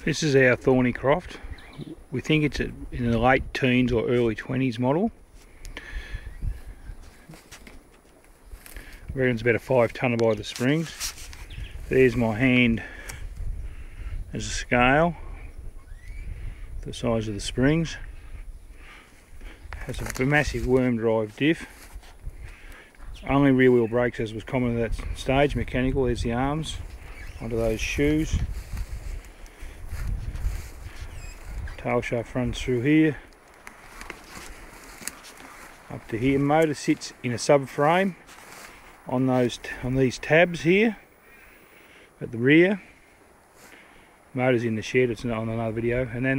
This is our thornycroft. We think it's in the late teens or early 20s model. I reckon it's about a 5 tonner by the springs. There's my hand as a scale, the size of the springs. Has a massive worm drive diff. Only rear wheel brakes, as was common at that stage, mechanical. There's the arms onto those shoes. Tail shaft runs through here up to here. Motor sits in a subframe on these tabs here at the rear. Motor's in the shed, it's on another video. And then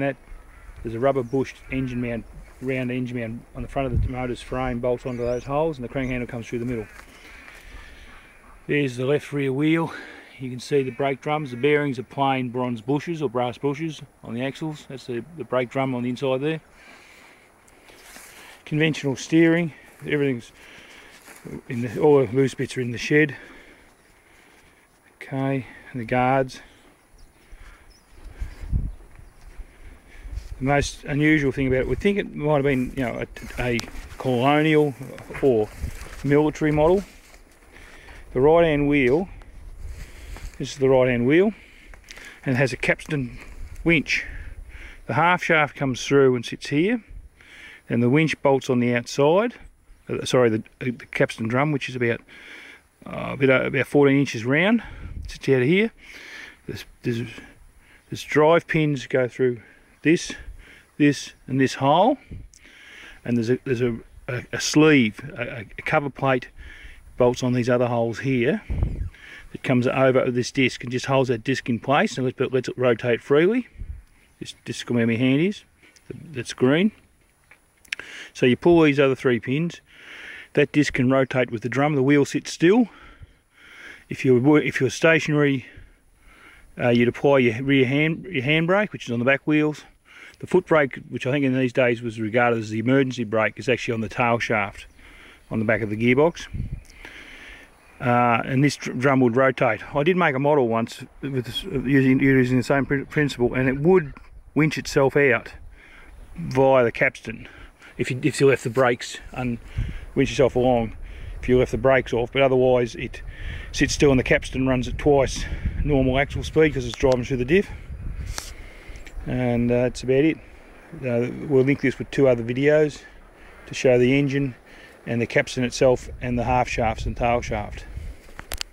there's a rubber bushed engine mount, round engine mount on the front of the motor's frame, bolts onto those holes, and the crank handle comes through the middle. There's the left rear wheel. You can see the brake drums. The bearings are plain bronze bushes or brass bushes on the axles. That's the brake drum on the inside there. Conventional steering. Everything's all the loose bits are in the shed. Okay, and the guards. The most unusual thing about it, we think it might have been, you know, a colonial or military model. The right hand wheel, this is the right hand wheel, and it has a capsten winch. The half shaft comes through and sits here, and the winch bolts on the outside. Sorry, the capsten drum, which is about 14 inches round, sits out of here. There's drive pins go through this and this hole, and there's a sleeve, a cover plate bolts on these other holes here that comes over this disc and just holds that disc in place and lets it rotate freely. This disc where my hand is, that's green. So you pull these other 3 pins, that disc can rotate with the drum. The wheel sits still. If you're stationary, you'd apply your rear hand brake, which is on the back wheels. The foot brake, which I think in these days was regarded as the emergency brake, is actually on the tail shaft on the back of the gearbox. And this drum would rotate. I did make a model once using the same principle, and it would winch itself out via the capsten if you left the brakes and winch yourself along if you left the brakes off, but otherwise it sits still and the capsten runs at twice normal axle speed because it's driving through the diff. And that's about it. We'll link this with 2 other videos to show the engine and the capsten itself and the half shafts and tail shaft.